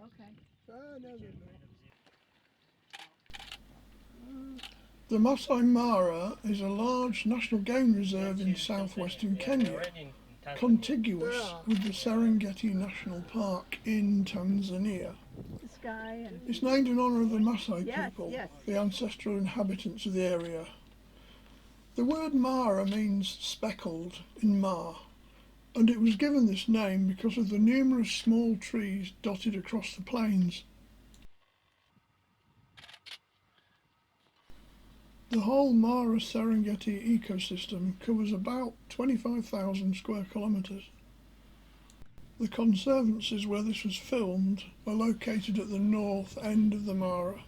Okay. The Maasai Mara is a large national game reserve in southwestern Kenya, contiguous with the Serengeti National Park in Tanzania. The sky and It's named in honour of the Maasai yes, people, yes. the ancestral inhabitants of the area. The word Mara means speckled in Ma, and it was given this name because of the numerous small trees dotted across the plains. The whole Mara Serengeti ecosystem covers about 25,000 square kilometres. The Conservancies where this was filmed are located at the north end of the Mara.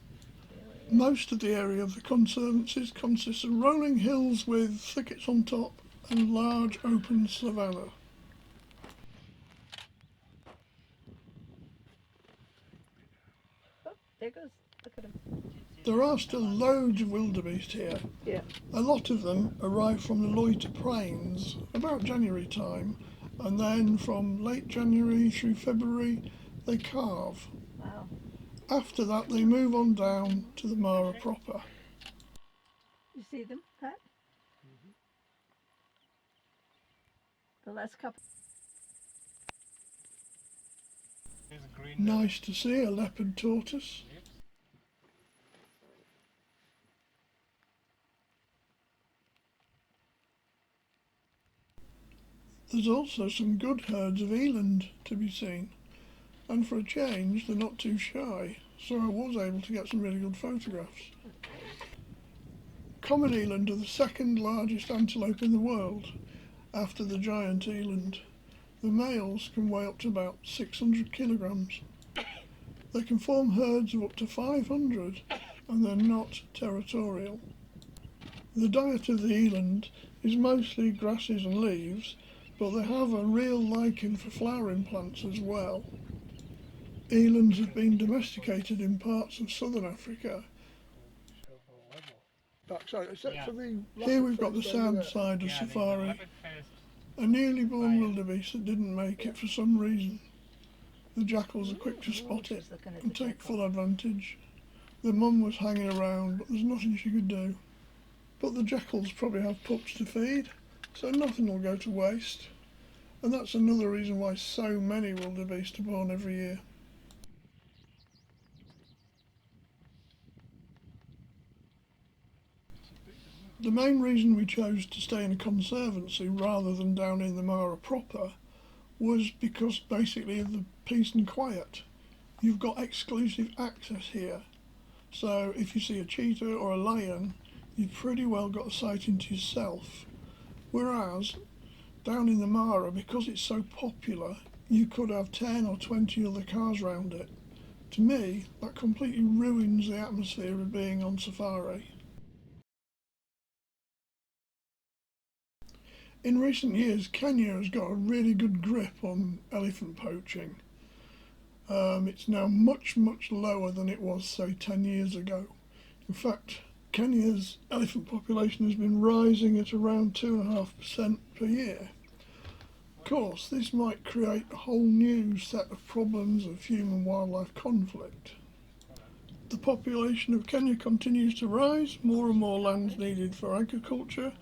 Most of the area of the Conservancies consists of rolling hills with thickets on top and large open savanna. Oh, there goes. Look at him. There are still loads of wildebeest here. Yeah. A lot of them arrive from the Loiter Plains about January time, and then from late January through February they calve. Wow. After that they move on down to the Mara proper. You see them, Pat? The last couple. Nice to see a leopard tortoise. There's also some good herds of eland to be seen, and for a change they're not too shy, so I was able to get some really good photographs. Common eland are the second largest antelope in the world, after the giant eland. The males can weigh up to about 600 kilograms. They can form herds of up to 500, and they're not territorial. The diet of the eland is mostly grasses and leaves, but they have a real liking for flowering plants as well. Elands have been domesticated in parts of southern Africa. Here we've got the sad side of safari. A newly born wildebeest that didn't make it for some reason. The jackals are quick to spot it and take full advantage. The mum was hanging around, but there's nothing she could do. But the jackals probably have pups to feed, so nothing will go to waste. And that's another reason why so many wildebeest are born every year. The main reason we chose to stay in a conservancy rather than down in the Mara proper was because basically of the peace and quiet. You've got exclusive access here, so if you see a cheetah or a lion, you've pretty well got a sighting to yourself. Whereas down in the Mara, because it's so popular, you could have 10 or 20 other cars round it. To me, that completely ruins the atmosphere of being on safari. In recent years, Kenya has got a really good grip on elephant poaching. It's now much, much lower than it was, say, 10 years ago. In fact, Kenya's elephant population has been rising at around 2.5% per year. Of course, this might create a whole new set of problems of human-wildlife conflict. The population of Kenya continues to rise, more and more land's needed for agriculture,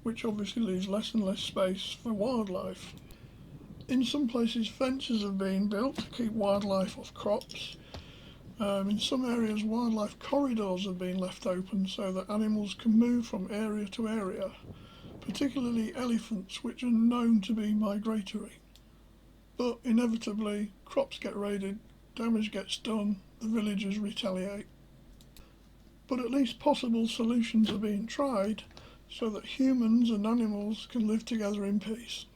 which obviously leaves less and less space for wildlife. In some places fences have been built to keep wildlife off crops. In some areas wildlife corridors have been left open so that animals can move from area to area, particularly elephants, which are known to be migratory. But inevitably crops get raided, damage gets done, the villagers retaliate. But at least possible solutions are being tried so that humans and animals can live together in peace.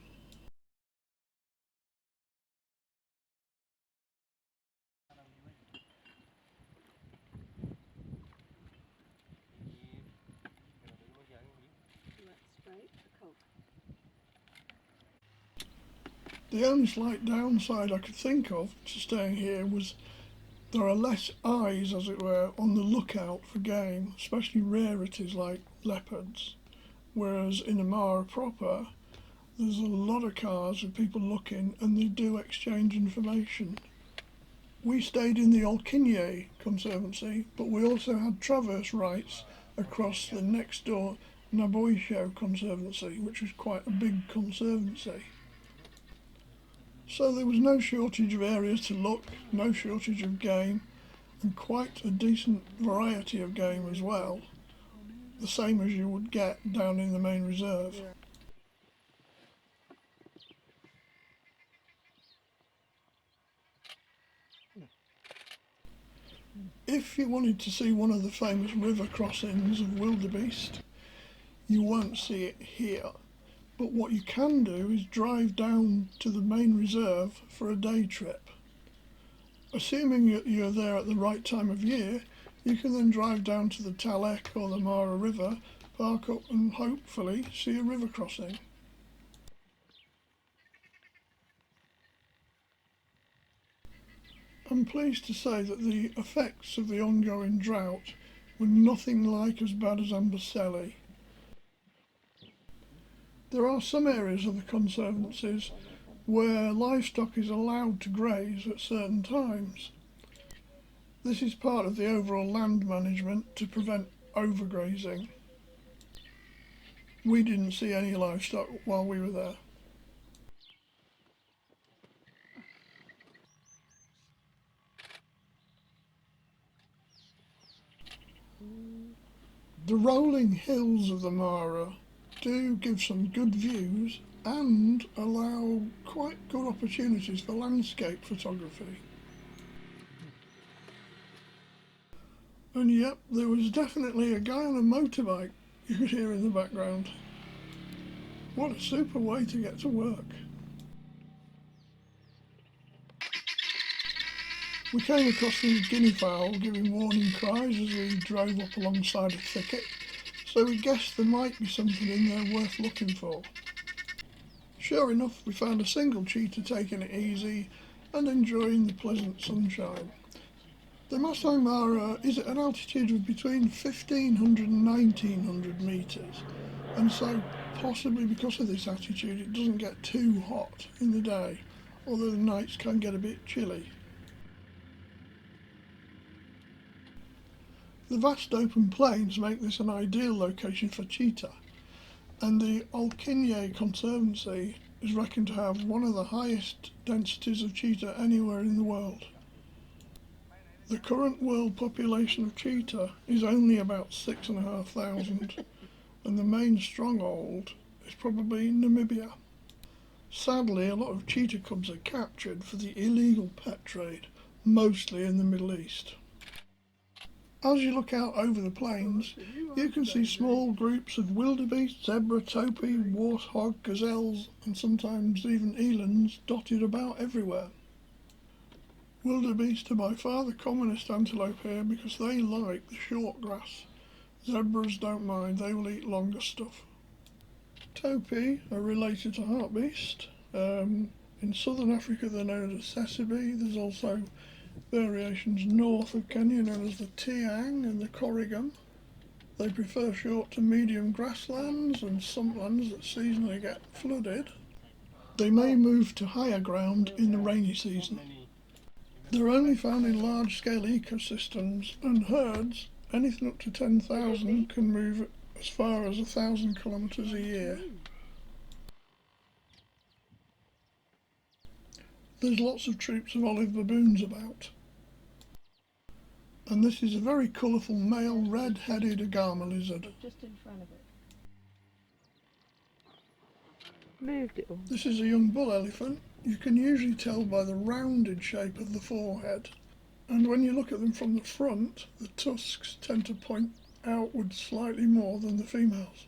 The only slight downside I could think of to staying here was there are less eyes, as it were, on the lookout for game, especially rarities like leopards. Whereas in Amara proper, there's a lot of cars with people looking and they do exchange information. We stayed in the old Kinyei Conservancy, but we also had traverse rights across the next door Naboisho Conservancy, which was quite a big conservancy. So there was no shortage of areas to look, no shortage of game, and quite a decent variety of game as well, the same as you would get down in the main reserve. If you wanted to see one of the famous river crossings of wildebeest, you won't see it here. But what you can do is drive down to the main reserve for a day trip. Assuming you're there at the right time of year, you can then drive down to the Talek or the Mara River, park up and hopefully see a river crossing. I'm pleased to say that the effects of the ongoing drought were nothing like as bad as Amboseli. There are some areas of the conservancies where livestock is allowed to graze at certain times. This is part of the overall land management to prevent overgrazing. We didn't see any livestock while we were there. The rolling hills of the Mara do give some good views and allow quite good opportunities for landscape photography. And yep, there was definitely a guy on a motorbike you could hear in the background. What a super way to get to work. We came across these guinea fowl giving warning cries as we drove up alongside a thicket, so we guessed there might be something in there worth looking for. Sure enough, we found a single cheetah taking it easy and enjoying the pleasant sunshine. The Maasai Mara is at an altitude of between 1500 and 1900 metres, and so possibly because of this altitude it doesn't get too hot in the day, although the nights can get a bit chilly. The vast open plains make this an ideal location for cheetah, and the Old Kinyei Conservancy is reckoned to have one of the highest densities of cheetah anywhere in the world. The current world population of cheetah is only about 6,500, and the main stronghold is probably Namibia. Sadly, a lot of cheetah cubs are captured for the illegal pet trade, mostly in the Middle East. As you look out over the plains, you can see small groups of wildebeest, zebra, topi, warthog, gazelles, and sometimes even elands dotted about everywhere. Wildebeest are by far the commonest antelope here because they like the short grass. Zebras don't mind, they will eat longer stuff. Topi are related to hartebeest. In southern Africa they're known as tsessebe. There's also variations north of Kenya known as the tiang and the corrigan. They prefer short to medium grasslands and sumplands that seasonally get flooded. They may move to higher ground in the rainy season. They're only found in large-scale ecosystems, and herds, anything up to 10,000, can move as far as 1,000 kilometres a year. There's lots of troops of olive baboons about. And this is a very colourful male red-headed agama lizard. Just in front of it. Moved it all. This is a young bull elephant. You can usually tell by the rounded shape of the forehead, and when you look at them from the front, the tusks tend to point outwards slightly more than the females.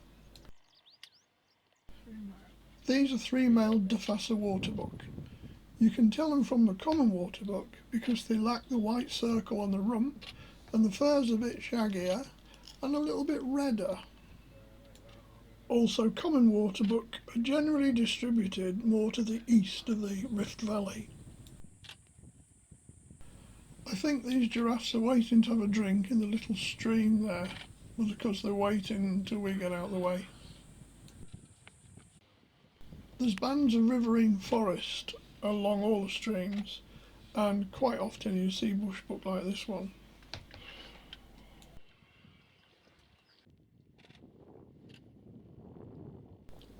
These are three-male Dafasa waterbuck. You can tell them from the common waterbuck because they lack the white circle on the rump, and the fur's a bit shaggier and a little bit redder. Also, common waterbuck are generally distributed more to the east of the Rift Valley. I think these giraffes are waiting to have a drink in the little stream there, because they're waiting until we get out of the way. There's bands of riverine forest along all the streams, and quite often you see bushbuck like this one.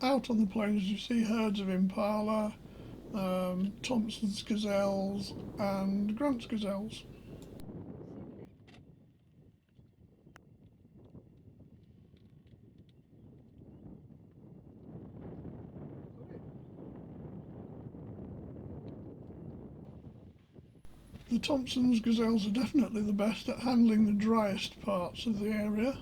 Out on the plains you see herds of impala, Thompson's gazelles and Grant's gazelles. The Thompson's gazelles are definitely the best at handling the driest parts of the area.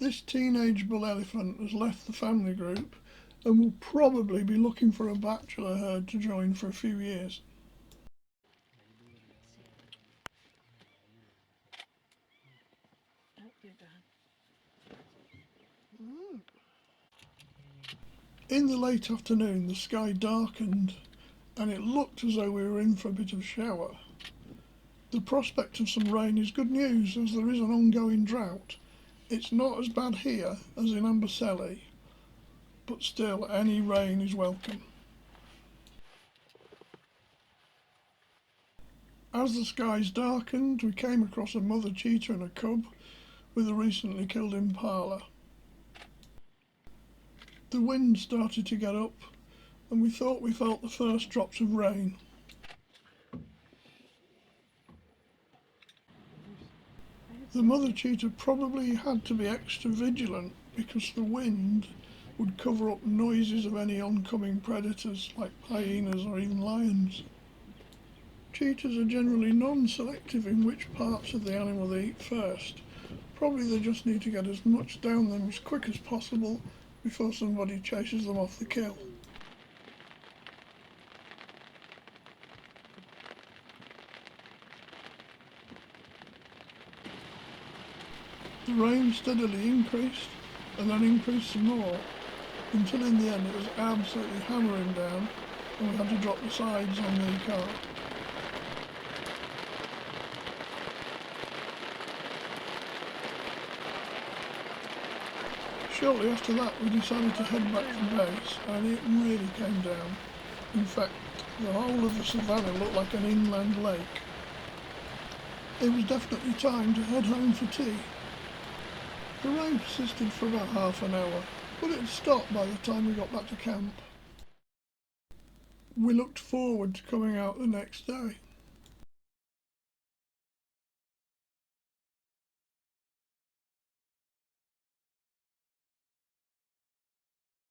This teenage bull elephant has left the family group and will probably be looking for a bachelor herd to join for a few years. In the late afternoon the sky darkened and it looked as though we were in for a bit of shower. The prospect of some rain is good news as there is an ongoing drought. It's not as bad here as in Amboseli, but still any rain is welcome. As the skies darkened, we came across a mother cheetah and a cub with a recently killed impala. The wind started to get up and we thought we felt the first drops of rain. The mother cheetah probably had to be extra vigilant because the wind would cover up noises of any oncoming predators like hyenas or even lions. Cheetahs are generally non-selective in which parts of the animal they eat first. Probably they just need to get as much down them as quick as possible before somebody chases them off the kill. The rain steadily increased and then increased some more until in the end it was absolutely hammering down and we had to drop the sides on the car. Shortly after that we decided to head back to base and it really came down. In fact, the whole of the savannah looked like an inland lake. It was definitely time to head home for tea. The rain persisted for about half an hour, but it stopped by the time we got back to camp. We looked forward to coming out the next day.